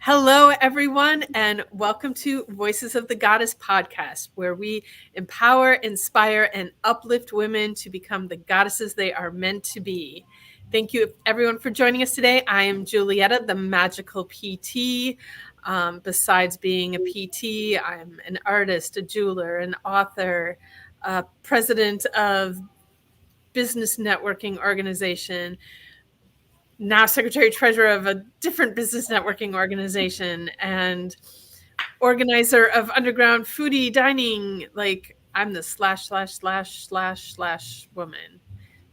Hello, everyone, and welcome to Voices of the Goddess podcast, where we empower, inspire, and uplift women to become the goddesses they are meant to be. Thank you, everyone, for joining us today. I am Julietta, the magical PT. Besides being a PT, I'm an artist, a jeweler, an author, president of business networking organization, now secretary treasurer of a different business networking organization, and organizer of underground foodie dining. Like, I'm the //// woman.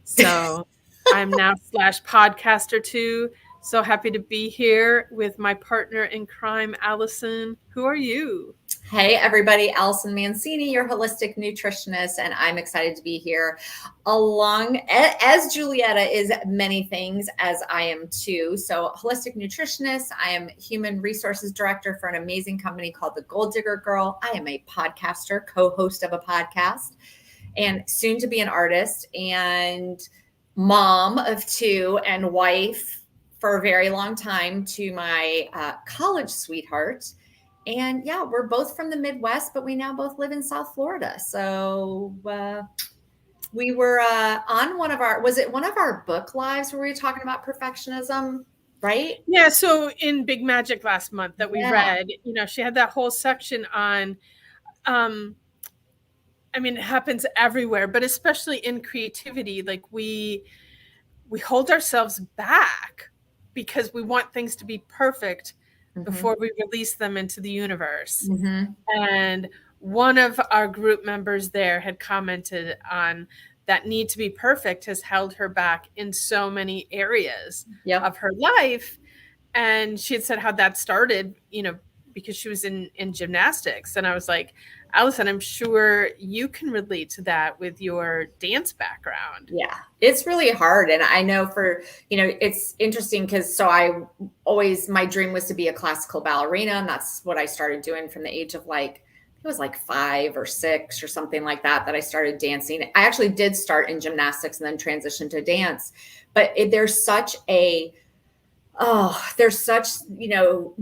So I'm now /podcaster too. So happy to be here with my partner in crime, Allison. Who are you? Hey everybody, Allison Mancini, your holistic nutritionist, and I'm excited to be here along as Julietta is many things, as I am too. So holistic nutritionist, I am human resources director for an amazing company called The Gold Digger Girl. I am a podcaster, co-host of a podcast, and soon to be an artist and mom of two and wife for a very long time to my college sweetheart. And yeah, we're both from the Midwest, but we now both live in South Florida. So we were on was it one of our book lives where we were talking about perfectionism, right? Yeah. So in Big Magic last month that we Yeah. read, she had that whole section on, it happens everywhere, but especially in creativity. Like we hold ourselves back because we want things to be perfect before we release them into the universe. Mm-hmm. And one of our group members there had commented on that need to be perfect has held her back in so many areas of her life. And she had said how that started, because she was in gymnastics. And I was like, Allison, I'm sure you can relate to that with your dance background. Yeah, it's really hard. And I know it's interesting because my dream was to be a classical ballerina. And that's what I started doing from the age of it was 5 or 6 or something like that I started dancing. I actually did start in gymnastics and then transition to dance. But there's such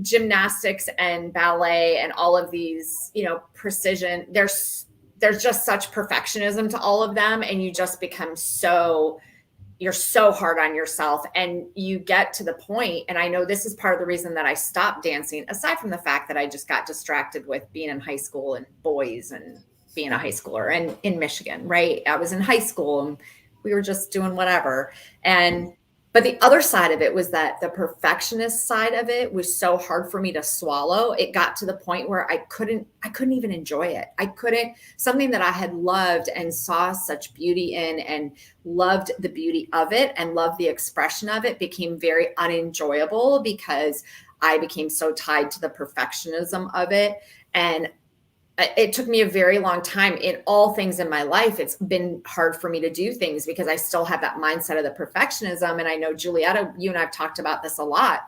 gymnastics and ballet and all of these, precision. There's just such perfectionism to all of them. And you just become you're so hard on yourself, and you get to the point. And I know this is part of the reason that I stopped dancing, aside from the fact that I just got distracted with being in high school and boys and being a high schooler and in Michigan, right? I was in high school and we were just doing whatever. But the other side of it was that the perfectionist side of it was so hard for me to swallow. It got to the point where I couldn't even enjoy it. Something that I had loved and saw such beauty in and loved the beauty of it and loved the expression of it became very unenjoyable because I became so tied to the perfectionism of it. And it took me a very long time in all things in my life. It's been hard for me to do things because I still have that mindset of the perfectionism. And I know, Julietta, you and I've talked about this a lot.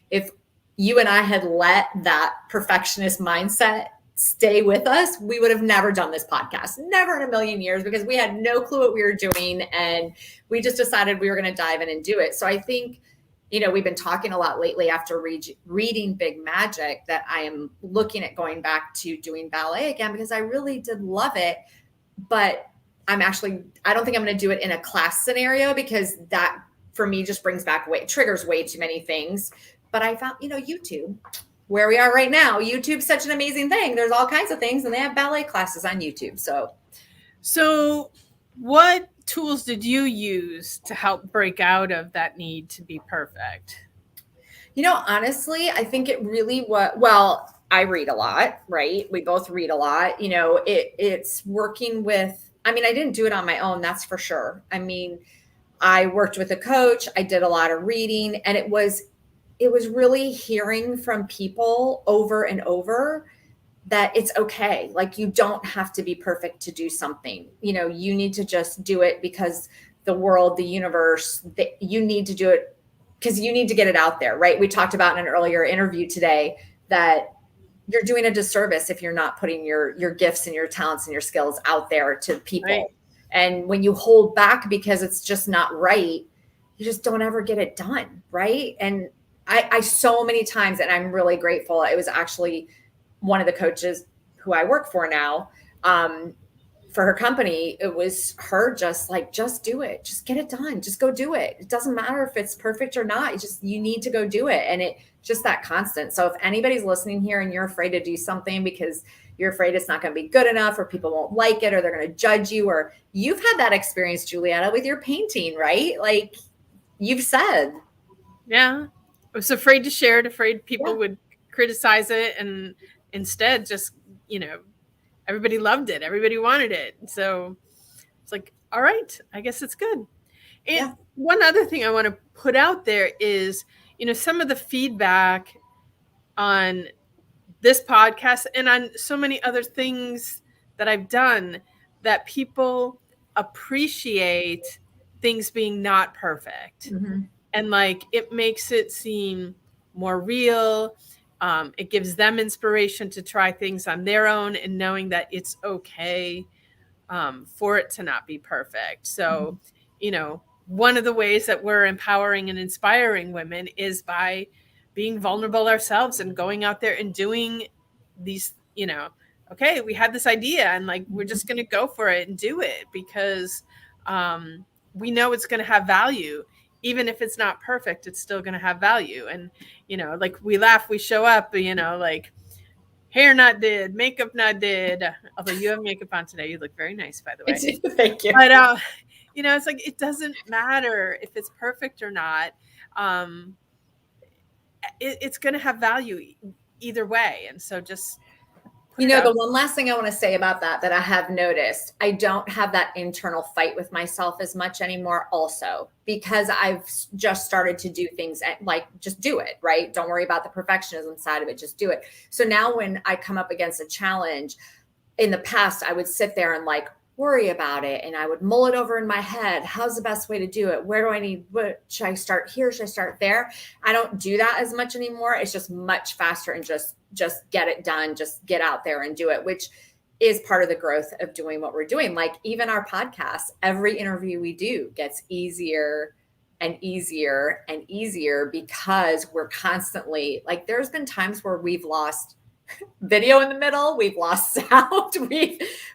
If you and I had let that perfectionist mindset stay with us, we would have never done this podcast, never in a million years, because we had no clue what we were doing. And we just decided we were going to dive in and do it. So I think, we've been talking a lot lately after reading Big Magic that I am looking at going back to doing ballet again because I really did love it. But I don't think I'm going to do it in a class scenario because that for me just triggers way too many things. But I found, YouTube, where we are right now, YouTube's such an amazing thing. There's all kinds of things and they have ballet classes on YouTube. So what tools did you use to help break out of that need to be perfect? Honestly, I think it really I read a lot, right? We both read a lot. It's working with, I didn't do it on my own, that's for sure. I worked with a coach, I did a lot of reading, and it was really hearing from people over and over that it's okay. Like, you don't have to be perfect to do something. You need to just do it because the world, the universe, you need to do it because you need to get it out there, right? We talked about in an earlier interview today that you're doing a disservice if you're not putting your gifts and your talents and your skills out there to people. Right. And when you hold back because it's just not right, you just don't ever get it done, right? And I so many times, and I'm really grateful. It was actually one of the coaches who I work for now, for her company. It was her just like, just do it, just get it done, just go do it. It doesn't matter if it's perfect or not. You need to go do it. And it just that constant. So if anybody's listening here and you're afraid to do something because you're afraid it's not going to be good enough, or people won't like it, or they're going to judge you, or you've had that experience, Julietta, with your painting, right? Like you've said. Yeah. I was afraid to share it, afraid people Yeah. would criticize it, and instead just, everybody loved it. Everybody wanted it. So it's like, all right, I guess it's good. And Yeah. one other thing I want to put out there is, some of the feedback on this podcast and on so many other things that I've done, that people appreciate things being not perfect. Mm-hmm. And like, it makes it seem more real. It gives them inspiration to try things on their own, and knowing that it's okay, for it to not be perfect. So, one of the ways that we're empowering and inspiring women is by being vulnerable ourselves and going out there and doing these, okay, we had this idea, and like, we're just going to go for it and do it, because we know it's going to have value. Even if it's not perfect, it's still going to have value. And, like, we laugh, we show up, like, hair not did, makeup not did. Although you have makeup on today, you look very nice, by the way. Thank you. But it's like, it doesn't matter if it's perfect or not. Um, it's going to have value either way, and so just put it The out. one last thing I want to say about that I have noticed, I don't have that internal fight with myself as much anymore, also because I've just started to do things like, just do it, right? Don't worry about the perfectionism side of it, just do it. So now when I come up against a challenge, in the past, I would sit there and like worry about it, and I would mull it over in my head. How's the best way to do it? Where do I need, what should I start here? Should I start there? I don't do that as much anymore. It's just much faster, and just get it done, just get out there and do it, which is part of the growth of doing what we're doing. Like even our podcast, every interview we do gets easier and easier and easier, because we're constantly like, there's been times where we've lost video in the middle, we've lost sound,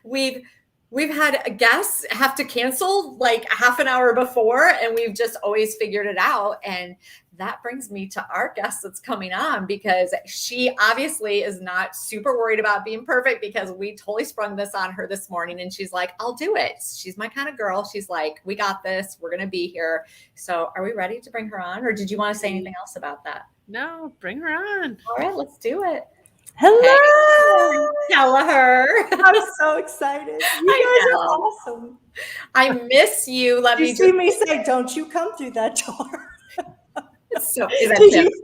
we've had guests have to cancel like half an hour before, and we've just always figured it out. And that brings me to our guest that's coming on, because she obviously is not super worried about being perfect, because we totally sprung this on her this morning, and she's like, I'll do it. She's my kind of girl. She's like, we got this, we're going to be here. So are we ready to bring her on, or did you want to say anything else about that? No, bring her on. All right, let's do it. Hello. Hey, Kelliher. I'm so excited. You guys are awesome. I miss you. Let You me see me say, don't you come through that door. So is that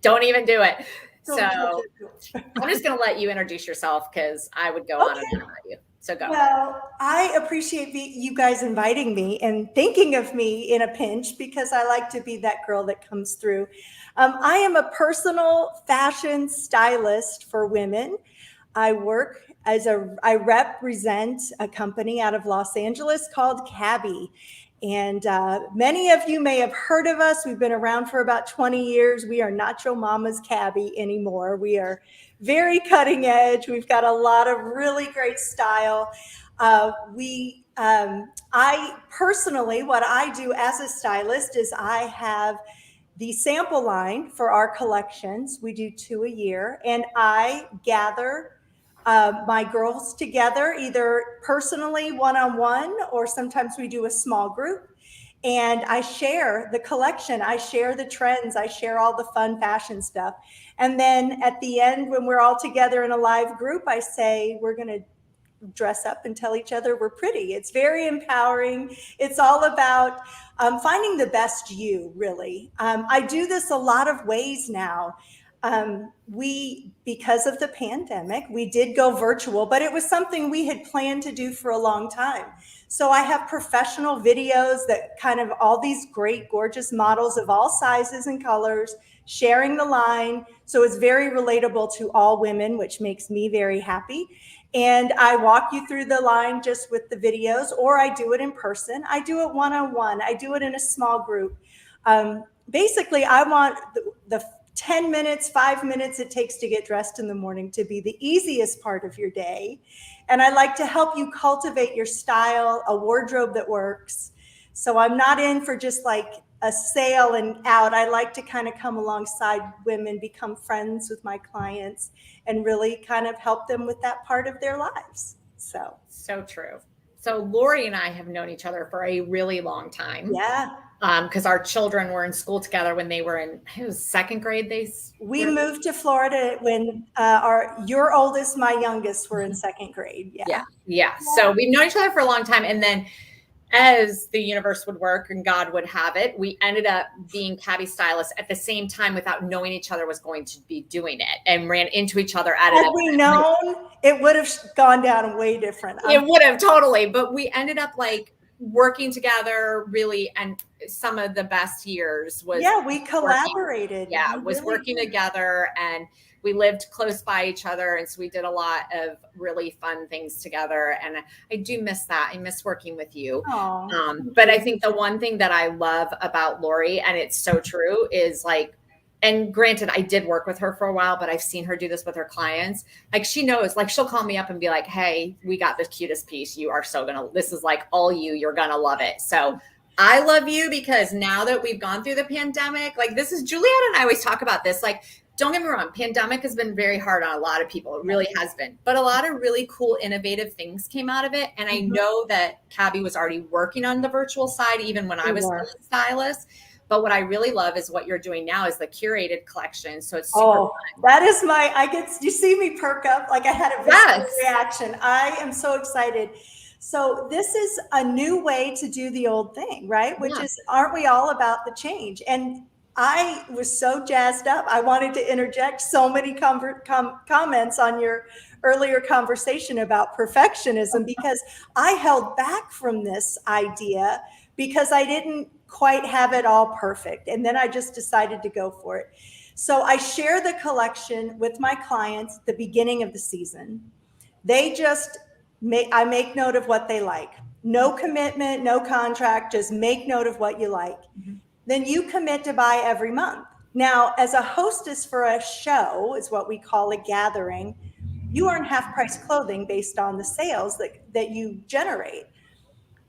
don't even do it. So I'm just going to let you introduce yourself, because I would go on and on about you. So go. Well, I appreciate you guys inviting me and thinking of me in a pinch, because I like to be that girl that comes through. I am a personal fashion stylist for women. I represent a company out of Los Angeles called Cabi. And many of you may have heard of us. We've been around for about 20 years. We are not your mama's Cabi anymore. We are very cutting edge. We've got a lot of really great style. I personally, what I do as a stylist is I have the sample line for our collections. We do 2 a year, and I gather my girls together, either personally, one-on-one, or sometimes we do a small group. And I share the collection. I share the trends. I share all the fun fashion stuff. And then at the end, when we're all together in a live group, I say, we're going to dress up and tell each other we're pretty. It's very empowering. It's all about finding the best you, really. I do this a lot of ways now. Because of the pandemic, we did go virtual, but it was something we had planned to do for a long time. So I have professional videos that kind of all these great, gorgeous models of all sizes and colors sharing the line. So it's very relatable to all women, which makes me very happy. And I walk you through the line just with the videos, or I do it in person. I do it one-on-one. I do it in a small group. Basically, I want the 10 minutes, 5 minutes it takes to get dressed in the morning to be the easiest part of your day. And I like to help you cultivate your style, a wardrobe that works. So I'm not in for just like a sale and out. I like to kind of come alongside women, become friends with my clients, and really kind of help them with that part of their lives. So true. So Laurie and I have known each other for a really long time. Yeah. Because our children were in school together when they were in, it was second grade. We moved to Florida when your oldest, my youngest, were in second grade. Yeah. So we've known each other for a long time. And then as the universe would work and God would have it, we ended up being Cabi stylists at the same time without knowing each other was going to be doing it, and ran into each other at it. Had we known, it would have gone down way different. It would have totally, but we ended up like working together really, and some of the best years was we collaborated. Working together, and we lived close by each other, and so we did a lot of really fun things together, and I do miss that. I miss working with you. But I think the one thing that I love about Laurie, and it's so true, is like, and granted, I did work with her for a while, but I've seen her do this with her clients. Like, she knows, like, she'll call me up and be like, hey, we got the cutest piece. You are so this is like all you're going to love it. So I love you because now that we've gone through the pandemic, like, this is, Juliet and I always talk about this. Like, don't get me wrong, pandemic has been very hard on a lot of people. It really has been. But a lot of really cool, innovative things came out of it. And I know that Cabi was already working on the virtual side, even when I was still a stylist. But what I really love is what you're doing now is the curated collection. So it's super fun. That is you see me perk up like I had a visceral reaction. I am so excited. So this is a new way to do the old thing, right? Which is, aren't we all about the change? And I was so jazzed up. I wanted to interject so many comments on your earlier conversation about perfectionism, because I held back from this idea because I didn't quite have it all perfect. And then I just decided to go for it. So I share the collection with my clients at the beginning of the season. I make note of what they like. No commitment, no contract, just make note of what you like. Then you commit to buy every month. Now, as a hostess for a show, is what we call a gathering, you earn half price clothing based on the sales that you generate.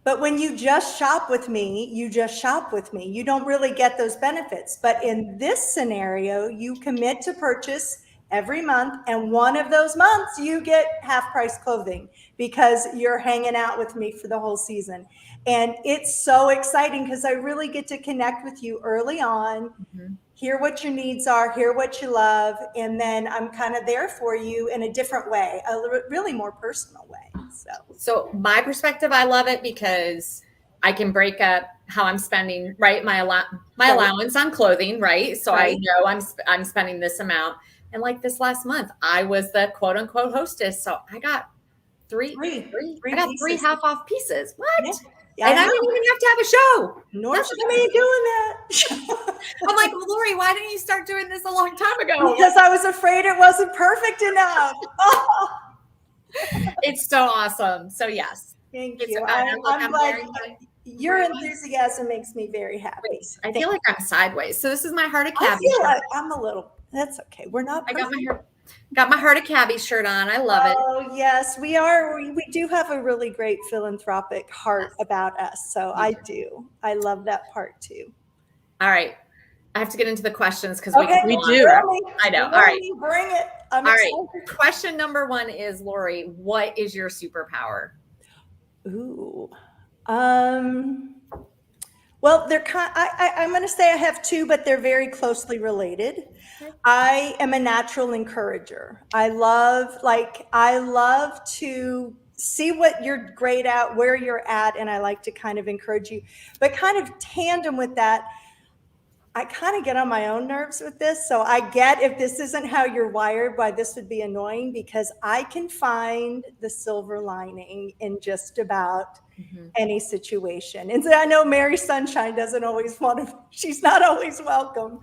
But when you just shop with me, you just shop with me. You don't really get those benefits. But in this scenario, you commit to purchase every month, and one of those months you get half price clothing because you're hanging out with me for the whole season. And it's so exciting because I really get to connect with you early on, hear what your needs are, hear what you love, and then I'm kind of there for you in a different way, a really more personal way. So my perspective, I love it because I can break up how I'm spending, right? My allowance on clothing, right? So I know I'm spending this amount. And like this last month, I was the quote unquote hostess. So I got three half off pieces. What? Yeah, and I didn't even have to have a show. Nor should I be doing that. I'm like, well, Laurie, why didn't you start doing this a long time ago? Because I was afraid it wasn't perfect enough. It's so awesome. So yes. Thank you. I'm glad your enthusiasm makes me very happy. I feel like I'm sideways. So this is my Heart of Cabi. I feel like I'm a little, that's okay. We're not perfect. I got my Heart of Cabi shirt on. I love it. Oh yes, we are. We do have a really great philanthropic heart about us. So I do. I love that part too. All right. I have to get into the questions because we do. I know. All right. Bring it. I'm excited. Question number 1 is, Laurie, what is your superpower? Ooh. Well, I'm going to say I have 2, but they're very closely related. Okay. I am a natural encourager. I love to see what you're great at, where you're at, and I like to kind of encourage you. But kind of tandem with that, I kind of get on my own nerves with this. So I get if this isn't how you're wired, why this would be annoying, because I can find the silver lining in just about any situation. And so I know Mary Sunshine doesn't always she's not always welcome,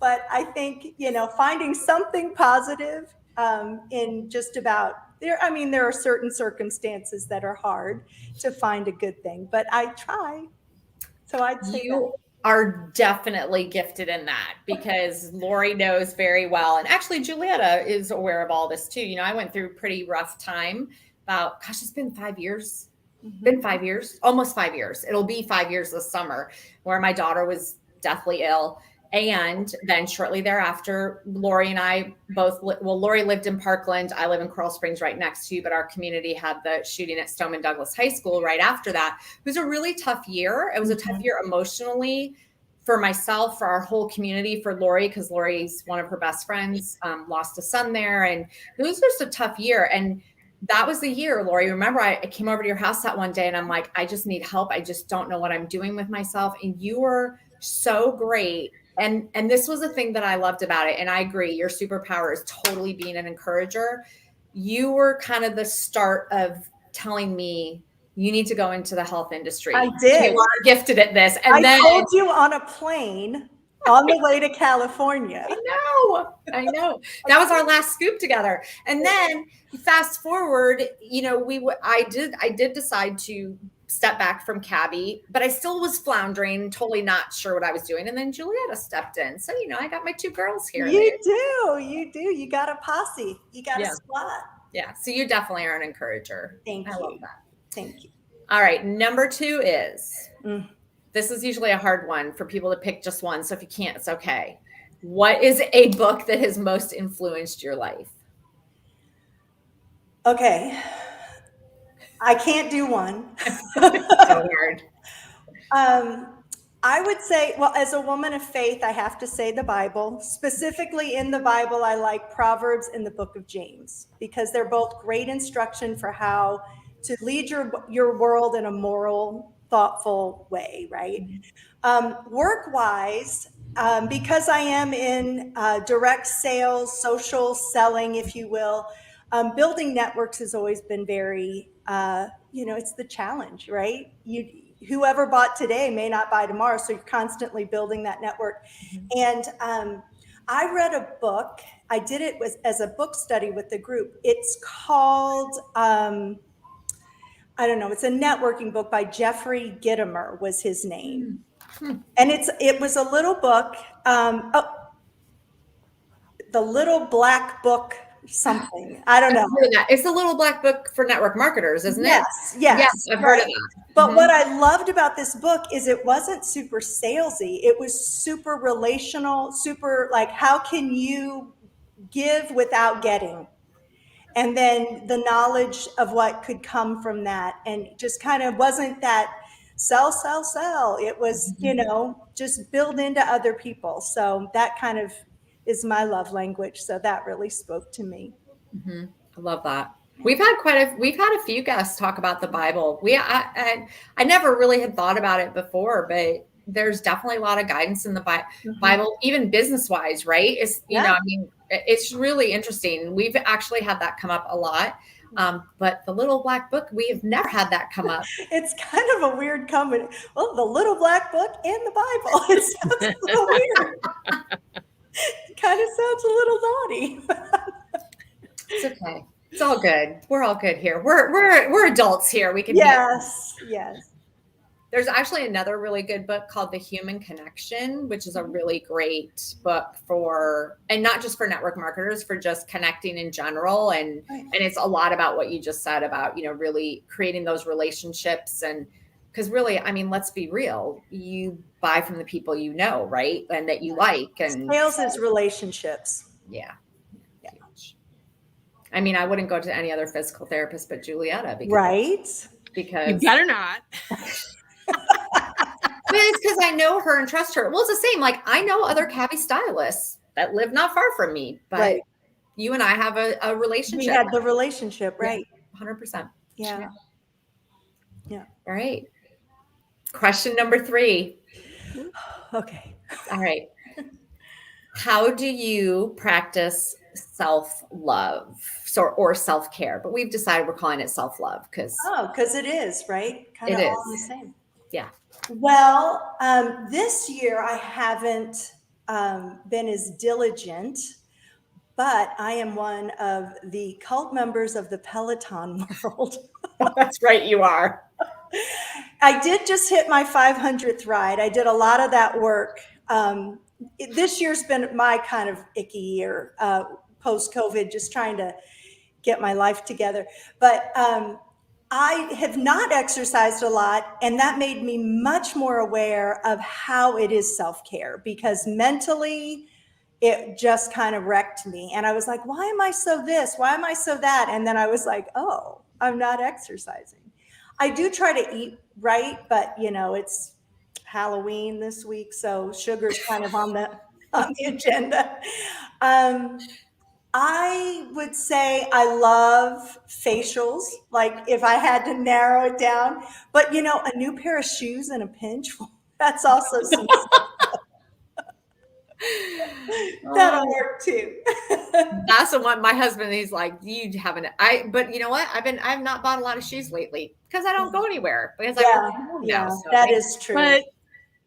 but I think, finding something positive in just about there. I mean, there are certain circumstances that are hard to find a good thing, but I try. So I'd say are definitely gifted in that, because Laurie knows very well. And actually, Julietta is aware of all this too. You know, I went through a pretty rough time about, gosh, it's been 5 years. Been 5 years, almost 5 years. It'll be 5 years this summer, where my daughter was deathly ill. And then shortly thereafter, Laurie and I both, well, Laurie lived in Parkland. I live in Coral Springs right next to you, but our community had the shooting at Stoneman Douglas High School right after that. It was a really tough year. It was a tough year emotionally for myself, for our whole community, for Laurie, because Laurie's one of her best friends, lost a son there. And it was just a tough year. And that was the year, Laurie. Remember, I came over to your house that one day and I'm like, I just need help. I just don't know what I'm doing with myself. And you were so great. And this was a thing that I loved about it. And I agree, your superpower is totally being an encourager. You were kind of the start of telling me, you need to go into the health industry. I did. You are gifted at this. And I told you on a plane on the way to California. I know. That was our last scoop together. And then fast forward, you know, I did decide to step back from Cabi, but I still was floundering, totally not sure what I was doing. And then Julietta stepped in. So, you know, I got my 2 girls here. You do. You got a posse. You got a squad. Yeah. So you definitely are an encourager. Thank you. I love that. Thank you. All right. Number 2 is, this is usually a hard one for people to pick just one. So if you can't, it's okay. What is a book that has most influenced your life? Okay. I can't do one. So hard. I would say, well, as a woman of faith, I have to say the Bible. Specifically in the Bible, I like Proverbs and the book of James, because they're both great instruction for how to lead your world in a moral, thoughtful way, right? Work-wise, because I am in direct sales, social selling, if you will, building networks has always been very, it's the challenge, right? Whoever bought today may not buy tomorrow, so you're constantly building that network. And I read a book. I did it as a book study with the group. It's called, I don't know, it's a networking book by Jeffrey Gitomer was his name. And it was a little book, the Little Black Book something. I don't know. It's the Little Black Book for network marketers, isn't it? Yes. I've heard of that. But what I loved about this book is it wasn't super salesy. It was super relational, super like, how can you give without getting? And then the knowledge of what could come from that. And just kind of wasn't that sell. It was, just build into other people. So that kind of is my love language. So that really spoke to me. I love that. We've had a few guests talk about the Bible. I never really had thought about it before, but there's definitely a lot of guidance in the Bible, even business wise, right? It's really interesting. We've actually had that come up a lot. But the Little Black Book, we have never had that come up. It's kind of a weird combination. Well, the Little Black Book and the Bible. It sounds a little weird. It kind of sounds a little naughty. It's okay. It's all good. We're all good here. We're adults here. We can. Yes. There's actually another really good book called The Human Connection, which is a really great book and not just for network marketers, for just connecting in general. And it's a lot about what you just said about, really creating those relationships. And because really, let's be real, you buy from the people you know, right? And that you like. And sales is relationships. Yeah. I wouldn't go to any other physical therapist but Julietta. Because you better not. It's because I know her and trust her. Well, it's the same. Like, I know other Cabi stylists that live not far from me, but you and I have a relationship. We had the relationship, right? 100%. Yeah. All right. Question number 3. Okay. All right. How do you practice self-love or self-care? But we've decided we're calling it self-love because it is, right? Kind of all the same. Yeah. Well, this year I haven't been as diligent, but I am one of the cult members of the Peloton world. That's right, you are. I did just hit my 500th ride. I did a lot of that work. This year's been my kind of icky year, post-COVID, just trying to get my life together. But I have not exercised a lot, and that made me much more aware of how it is self-care, because mentally it just kind of wrecked me. And I was like, why am I so this? Why am I so that? And then I was like, oh, I'm not exercising. I do try to eat right, but it's Halloween this week, so sugar's kind of on the agenda. I would say I love facials, like if I had to narrow it down. But a new pair of shoes in a pinch, that's also some that'll work too. That's the one. My husband, he's like, you haven't. But you know what? I've not bought a lot of shoes lately because I don't go anywhere because I work from home now. So that is true. But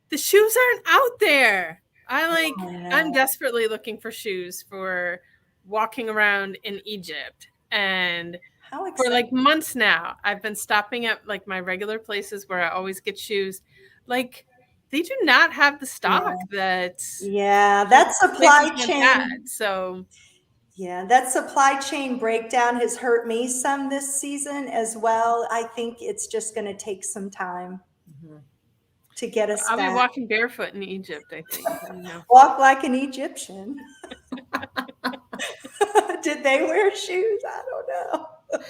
the shoes aren't out there. I'm desperately looking for shoes for walking around in Egypt, and for like months now I've been stopping at like my regular places where I always get shoes. Like, they do not have the stock that supply chain had. So that supply chain breakdown has hurt me some this season as well. I think it's just going to take some time to get us I'll back. be walking barefoot in Egypt, I think. Walk like an Egyptian. Did they wear shoes? I don't know.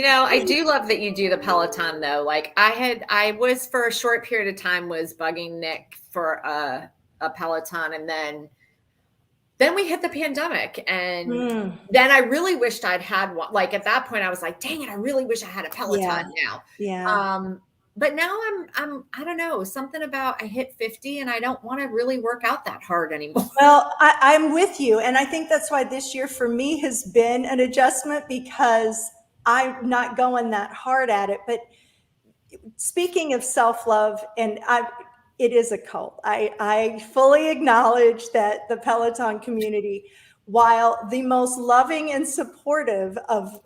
I do love that you do the Peloton though. Like I was for a short period of time was bugging Nick for a Peloton, and then we hit the pandemic, and then I really wished I'd had one. Like at that point I was like, dang it, I really wish I had a Peloton now. Yeah. But now I don't know, something about I hit 50 and I don't want to really work out that hard anymore. Well, I'm with you. And I think that's why this year for me has been an adjustment, because I'm not going that hard at it. But speaking of self-love, and it is a cult. I fully acknowledge that the Peloton community, while the most loving and supportive of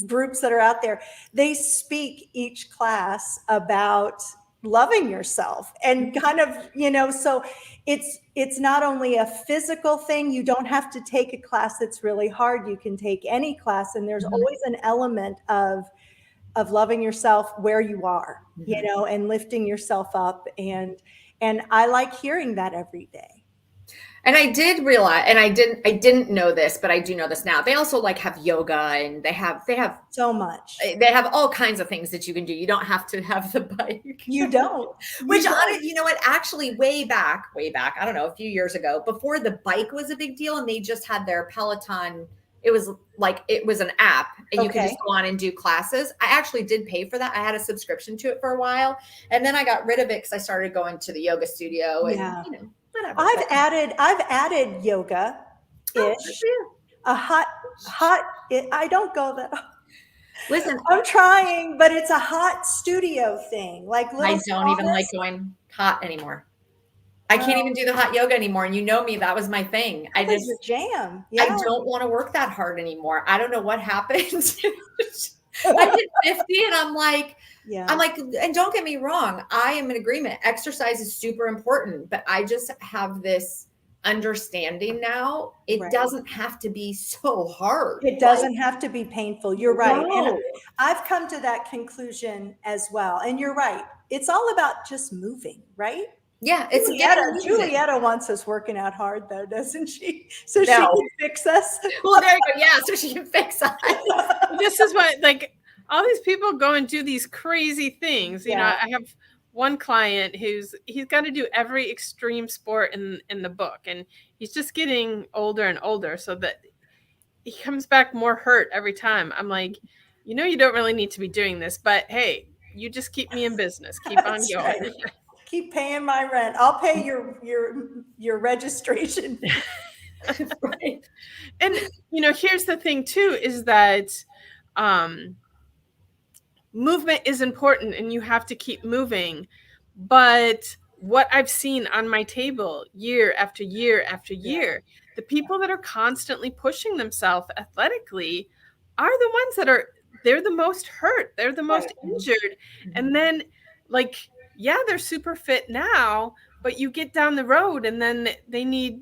groups that are out there, they speak each class about loving yourself and kind of, so it's not only a physical thing. You don't have to take a class that's really hard. You can take any class, and there's always an element of loving yourself where you are, and lifting yourself up. And I like hearing that every day. And I did realize, and I didn't know this, but I do know this now. They also like have yoga, and they have so much. They have all kinds of things that you can do. You don't have to have the bike. You don't. Which actually way back, I don't know, a few years ago, before the bike was a big deal and they just had their Peloton, it was an app and you could just go on and do classes. I actually did pay for that. I had a subscription to it for a while, and then I got rid of it because I started going to the yoga studio and whatever. I've added yoga ish. A hot I don't go that. Listen, I'm trying, but it's a hot studio thing. Like I don't even like going hot anymore. I can't even do the hot yoga anymore. And me, that was my thing. I just jam. Yeah. I don't want to work that hard anymore. I don't know what happened. I hit 50 and I'm like, and don't get me wrong, I am in agreement. Exercise is super important, but I just have this understanding now. It doesn't have to be so hard. It doesn't have to be painful. You're right. No. And I've come to that conclusion as well. And you're right. It's all about just moving, right? Yeah, it's Julietta wants us working out hard, though, doesn't she? So she can fix us. Well, there you go. Yeah, so she can fix us. This is what, like, all these people go and do these crazy things. You know, I have one client he's got to do every extreme sport in the book, and he's just getting older and older, so that he comes back more hurt every time. I'm like, you don't really need to be doing this, but hey, you just keep me in business. Keep on going. Right. Keep paying my rent. I'll pay your registration. Right. And here's the thing too, is that movement is important and you have to keep moving. But what I've seen on my table year after year after year, the people that are constantly pushing themselves athletically are the ones they're the most hurt. They're the most injured. And then like, yeah, they're super fit now, but you get down the road and then they need,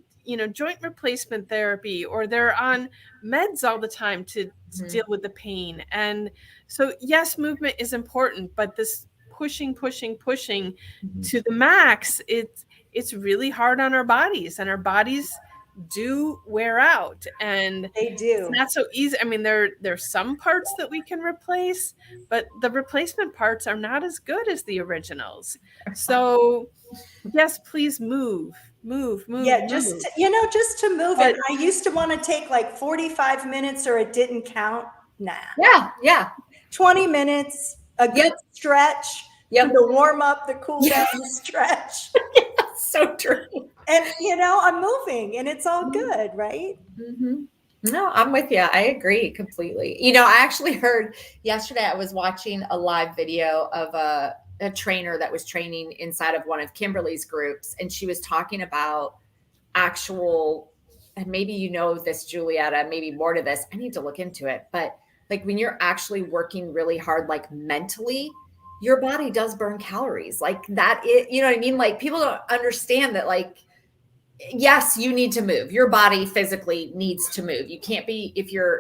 joint replacement therapy, or they're on meds all the time to Mhm. deal with the pain. And so, yes, movement is important, but this pushing Mhm. to the max, it's really hard on our bodies, and our bodies do wear out, and They it's do. not so easy. I mean, there's some parts that we can replace, but the replacement parts are not as good as the originals. So, yes, please move, Yeah, just move. just to move. And But I used to want to take like 45 minutes or it didn't count. Nah. Yeah, yeah. 20 minutes, a good Yep, stretch, the yep. warm up, the cool down, the stretch. So true. And I'm moving and it's all good, right? Hmm. No, I'm with you. I agree completely. I actually heard yesterday, I was watching a live video of a trainer that was training inside of one of Kimberly's groups, and she was talking about actual, and maybe this, Julietta, maybe more to this. I need to look into it. But like when you're actually working really hard, like mentally, your body does burn calories. Like that, you know what I mean? Like people don't understand that, like, yes, you need to move. Your body physically needs to move. You can't be,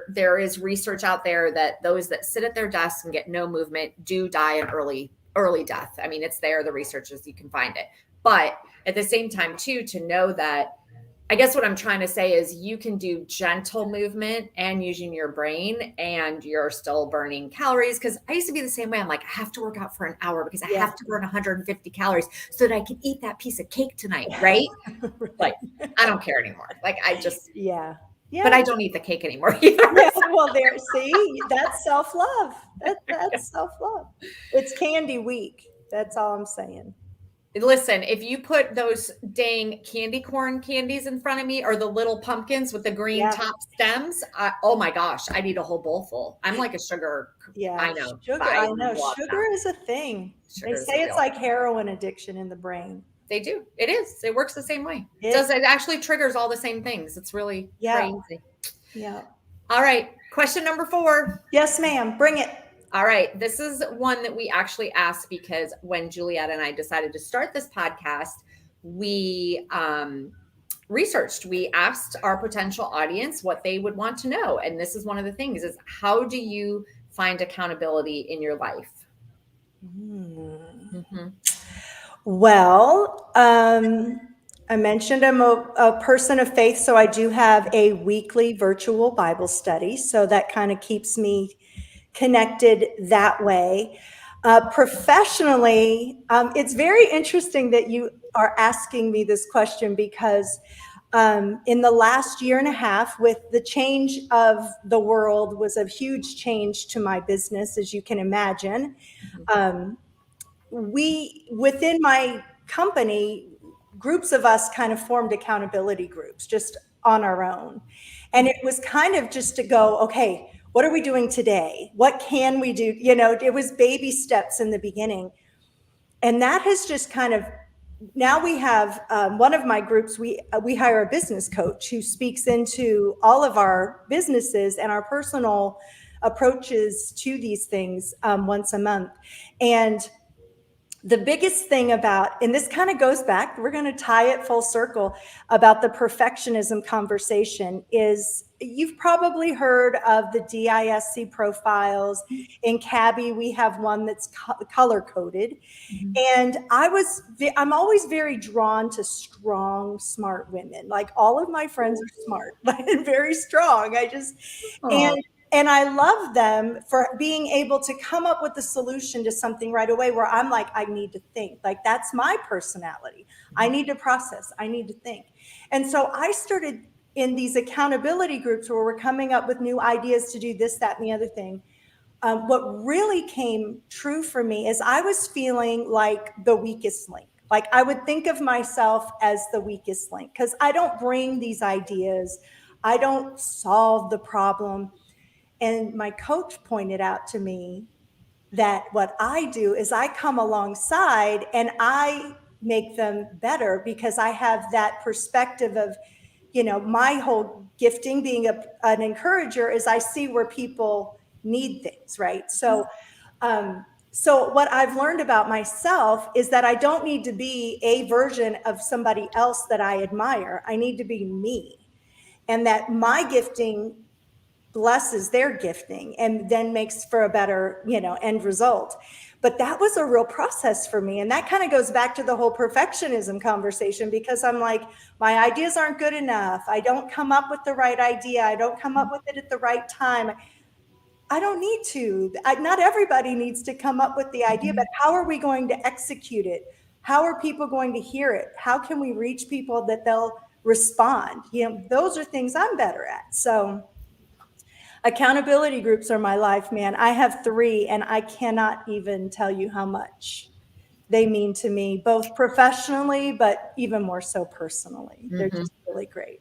there is research out there that those that sit at their desks and get no movement do die an early death. I mean, it's there, the research is, you can find it. But at the same time too, to know that, I guess what I'm trying to say is you can do gentle movement and using your brain, and you're still burning calories. Cause I used to be the same way. I'm like, I have to work out for an hour because I Yeah. have to burn 150 calories so that I can eat that piece of cake tonight. Right. Like, I don't care anymore. Like, I just, Yeah. but Yeah. I don't eat the cake anymore either. Yeah. Well, there, see, that's self-love. That's self-love. It's candy week. That's all I'm saying. Listen, if you put those dang candy corn candies in front of me, or the little pumpkins with the green Yeah. top stems, oh my gosh, I'd eat a whole bowl full. I'm like a sugar. Yeah. I know. Sugar. I I know. love Sugar that. is a thing. They Sugar is say a it's real. like heroin addiction in the brain. They do. It is. It works the same way. It, It actually triggers all the same things. It's really yeah. crazy. Yeah. All right. Question number 4. Yes, ma'am. Bring it. All right. This is one that we actually asked because when Juliet and I decided to start this podcast, we researched. We asked our potential audience what they would want to know. And this is one of the things: is how do you find accountability in your life? Mm-hmm. Well, I mentioned I'm a person of faith, so I do have a weekly virtual Bible study. So that kind of keeps me connected that way. Professionally, it's very interesting that you are asking me this question because in the last year and a half, with the change of the world, was a huge change to my business, as you can imagine. We, within my company, groups of us kind of formed accountability groups just on our own. And it was kind of just to go, okay, what are we doing today? What can we do? It was baby steps in the beginning. And that has just kind of, now we have one of my groups, we hire a business coach who speaks into all of our businesses and our personal approaches to these things once a month. And the biggest thing about, and this kind of goes back, we're going to tie it full circle, about the perfectionism conversation, is you've probably heard of the DISC profiles. In Cabi, we have one that's color coded. And I'm always very drawn to strong, smart women. Like all of my friends are smart and very strong. And I love them for being able to come up with a solution to something right away, where I'm like, I need to think. Like, that's my personality. I need to process. I need to think. And so I started in these accountability groups where we're coming up with new ideas to do this, that, and the other thing. What really came true for me is I was feeling like the weakest link. Like, I would think of myself as the weakest link because I don't bring these ideas. I don't solve the problem. And my coach pointed out to me that what I do is I come alongside and I make them better because I have that perspective of, my whole gifting being an encourager is I see where people need things, right? So So what I've learned about myself is that I don't need to be a version of somebody else that I admire. I need to be me. And that my gifting blesses their gifting and then makes for a better, end result. But that was a real process for me. And that kind of goes back to the whole perfectionism conversation, because I'm like, my ideas aren't good enough. I don't come up with the right idea. I don't come up with it at the right time. I don't need to. Not everybody needs to come up with the idea, but how are we going to execute it? How are people going to hear it? How can we reach people that they'll respond? Those are things I'm better at. So accountability groups are my life, man. I have 3, and I cannot even tell you how much they mean to me, both professionally, but even more so personally. They're just really great.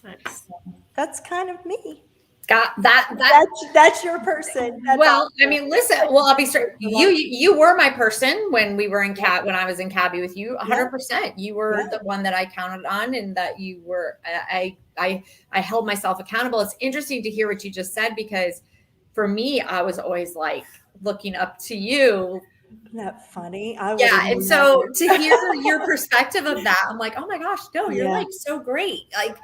Nice. That's kind of me. Got that. That's your person. That's well, awesome. I mean, listen. Well, I'll be straight. You were my person when we were in when I was in Cabi with you. 100%. You were the one that I counted on, and that you were. I held myself accountable. It's interesting to hear what you just said, because for me, I was always like looking up to you. Isn't that funny? And so to hear your perspective of that, I'm like, oh my gosh, no, you're like so great. Like.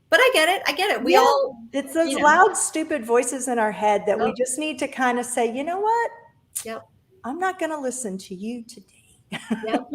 But I get it. We all. It's those loud, stupid voices in our head that we just need to kind of say, you know what? Yep. I'm not going to listen to you today. Yep.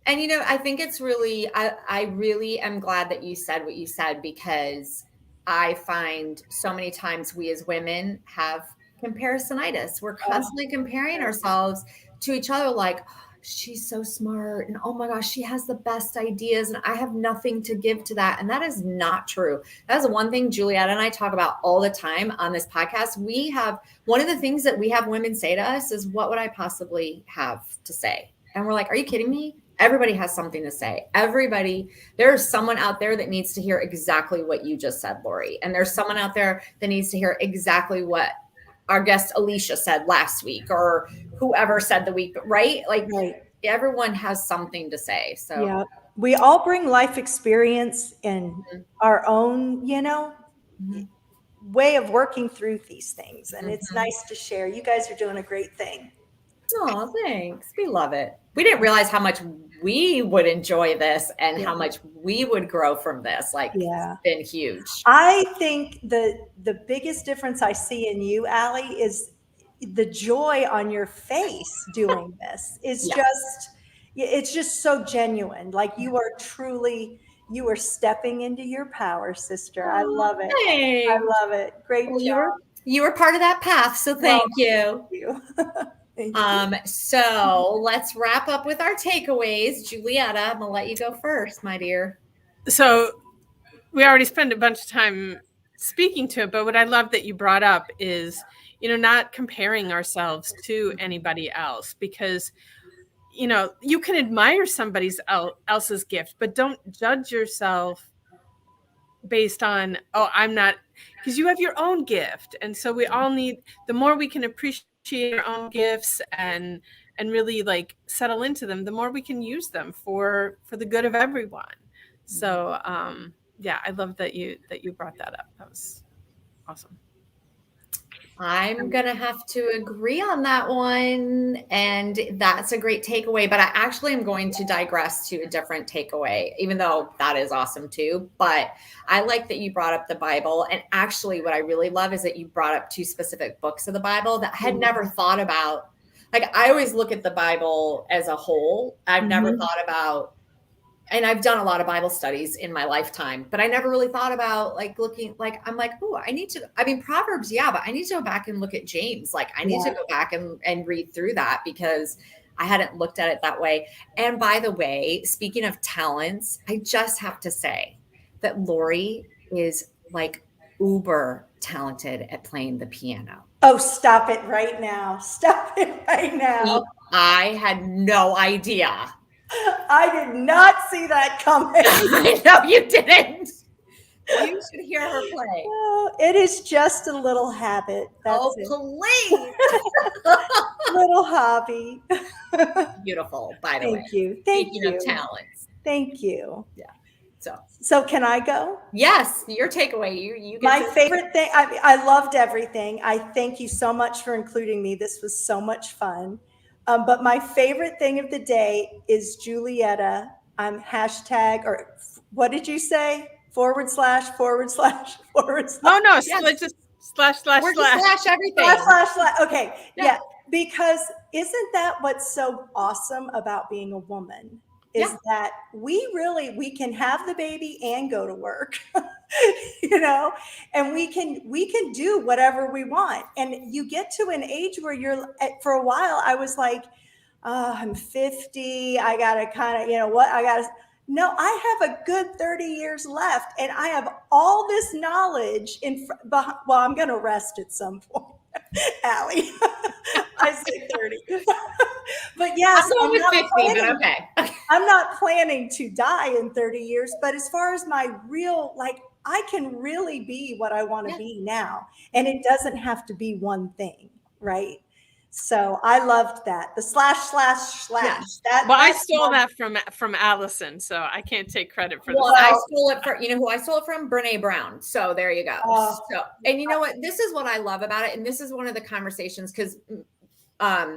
And, I think it's really, I really am glad that you said what you said, because I find so many times we as women have comparisonitis. We're constantly comparing ourselves to each other, like, she's so smart, and oh my gosh, she has the best ideas, and I have nothing to give to that. And that is not true. That is one thing Juliet and I talk about all the time on this podcast. We have one of the things that we have women say to us is, what would I possibly have to say? And we're like, are you kidding me? Everybody has something to say. There's someone out there that needs to hear exactly what you just said, Laurie. And there's someone out there that needs to hear exactly what our guest Alicia said last week, or whoever said the week, right? Like everyone has something to say. So we all bring life experience and our own, way of working through these things. And it's nice to share. You guys are doing a great thing. Oh, thanks. We love it. We didn't realize how much we would enjoy this and how much we would grow from this. Like, it's been huge. I think the biggest difference I see in you, Allie, is the joy on your face doing this. It's just so genuine. Like, you are stepping into your power, sister. I love it. Thanks. I love it. Great job. You were part of that path. So thank you. Thank you. So let's wrap up with our takeaways. Julietta, I'm gonna let you go first, my dear. So we already spent a bunch of time speaking to it, but what I love that you brought up is, not comparing ourselves to anybody else, because, you can admire somebody else's gift, but don't judge yourself based on, I'm not, because you have your own gift. And so we all need, the more we can appreciate our own gifts and really like settle into them, the more we can use them for the good of everyone. So I love that you brought that up. That was awesome. I'm going to have to agree on that one. And that's a great takeaway. But I actually am going to digress to a different takeaway, even though that is awesome too. But I like that you brought up the Bible. And actually, what I really love is that you brought up 2 specific books of the Bible that I had never thought about. Like, I always look at the Bible as a whole. I've never thought about, and I've done a lot of Bible studies in my lifetime, but I never really thought about I'm like, Proverbs, but I need to go back and look at James. Like, I need to go back and read through that, because I hadn't looked at it that way. And by the way, speaking of talents, I just have to say that Laurie is like uber talented at playing the piano. Oh, stop it right now. Stop it right now. I had no idea. I did not see that coming. I know you didn't. You should hear her play. Oh, it is just a little habit. That's please. Little hobby. Beautiful, by the way. Thank you. Speaking of talents. Thank you. Yeah. So can I go? Yes, your takeaway. You get My favorite thing, I loved everything. I thank you so much for including me. This was so much fun. But my favorite thing of the day is Julietta. Hashtag, or what did you say? / forward slash. No, Yes. let's just slash. We're just slash everything. Slash. Okay. Yeah. Because isn't that what's so awesome about being a woman? Is that we can have the baby and go to work, and we can do whatever we want. And you get to an age where for a while, I was like, I'm 50. I got to kind of, no, I have a good 30 years left, and I have all this knowledge well, I'm going to rest at some point. Allie, I say 30. But yes, I'm going with 50, but okay. I'm not planning to die in 30 years, but as far as my real, I can really be what I want to be now. And it doesn't have to be one thing, right? So I loved that. The / I stole that from Allison, so I can't take credit for I stole it from, who I stole it from? Brene Brown. So there you go. And you know what? This is what I love about it. And this is one of the conversations, because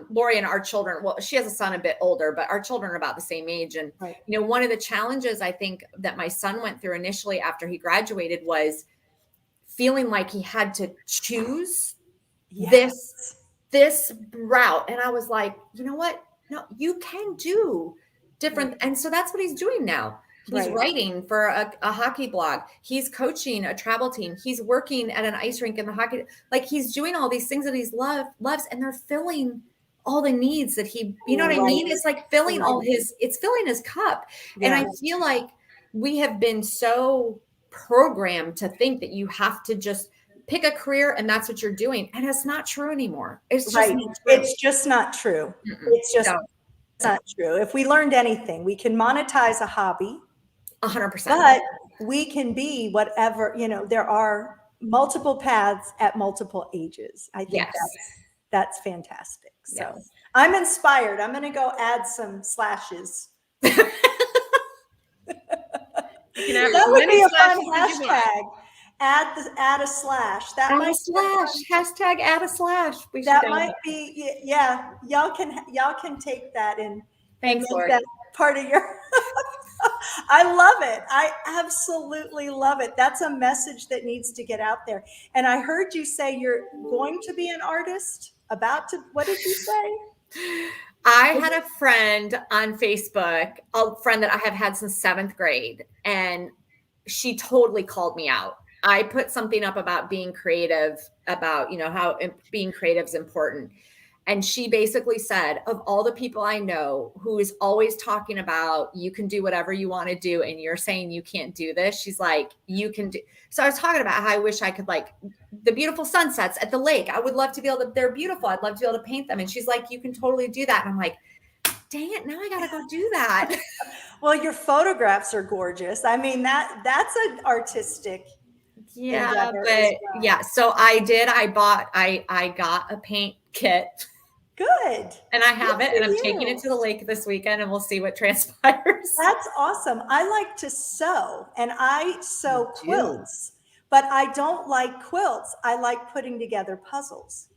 Laurie and our children, well, she has a son a bit older, but our children are about the same age. And, one of the challenges I think that my son went through initially after he graduated was feeling like he had to choose this route. And I was like, you know what? No, you can do different. And so that's what he's doing now. He's writing for a hockey blog. He's coaching a travel team. He's working at an ice rink in the hockey. He's doing all these things that he's loves, and they're filling all the needs that he, you know what I mean? It's like filling it's filling his cup. Yeah. And I feel like we have been so programmed to think that you have to just pick a career and that's what you're doing. And it's not true anymore. It's just not true. It's just not true. It's just not true. If we learned anything, we can monetize a hobby. 100%. But we can be whatever, there are multiple paths at multiple ages. I think that's fantastic. So I'm inspired. I'm going to go add some slashes. That would be a fun hashtag. Add a slash. Hashtag add a slash. That might be, y'all can take that and make that part of your. I love it. I absolutely love it. That's a message that needs to get out there. And I heard you say you're going to be an artist. What did you say? I had a friend on Facebook, a friend that I have had since 7th grade, and she totally called me out. I put something up about being creative, about, how being creative is important. And she basically said, of all the people I know who is always talking about, you can do whatever you want to do, and you're saying you can't do this, she's like, you can do. So I was talking about how I wish I could, the beautiful sunsets at the lake. I would love to be able to, they're beautiful. I'd love to be able to paint them. And she's like, you can totally do that. And I'm like, dang it, now I got to go do that. Well, your photographs are gorgeous. I mean, that's an artistic. Yeah, but so I did. I got a paint kit. Good. And I have it, and I'm taking it to the lake this weekend, and we'll see what transpires. That's awesome. I like to sew, and I sew quilts, but I don't like quilts. I like putting together puzzles.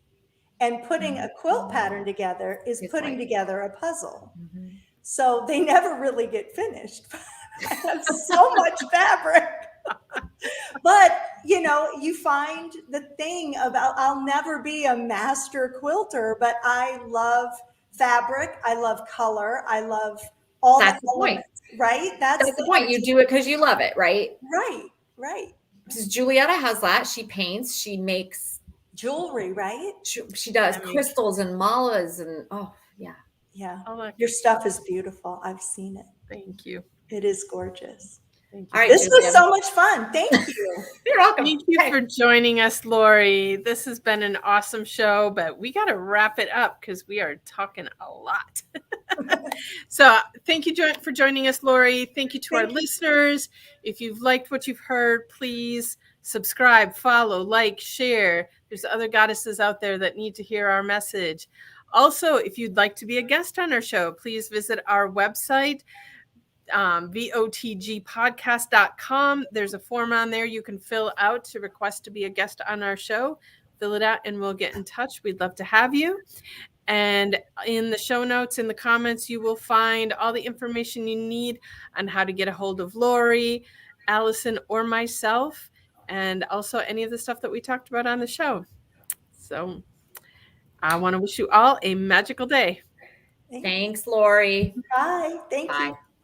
And putting a quilt pattern together is putting together a puzzle. Mm-hmm. So they never really get finished. I have so much fabric. But, you find the thing about, I'll never be a master quilter, but I love fabric. I love color. I love all the elements, right? That's the point. You do it because you love it, right? Right. Because Julietta has that. She paints, she makes jewelry, right? She does crystals and malas and Yeah. Your stuff is beautiful. I've seen it. Thank you. It is gorgeous. All right, this was so much fun. Thank you. You're welcome. Thank you for joining us, Laurie. This has been an awesome show, but we got to wrap it up because we are talking a lot. So thank you for joining us, Laurie. Thank you to our listeners. If you've liked what you've heard, please subscribe, follow, like, share. There's other goddesses out there that need to hear our message. Also, if you'd like to be a guest on our show, please visit our website. votgpodcast.com. There's a form on there you can fill out to request to be a guest on our show. Fill it out and we'll get in touch. We'd love to have you. And in the show notes, in the comments, you will find all the information you need on how to get a hold of Laurie, Allison, or myself, and also any of the stuff that we talked about on the show. So I want to wish you all a magical day. Thanks, Laurie. Bye. Thank Bye. you.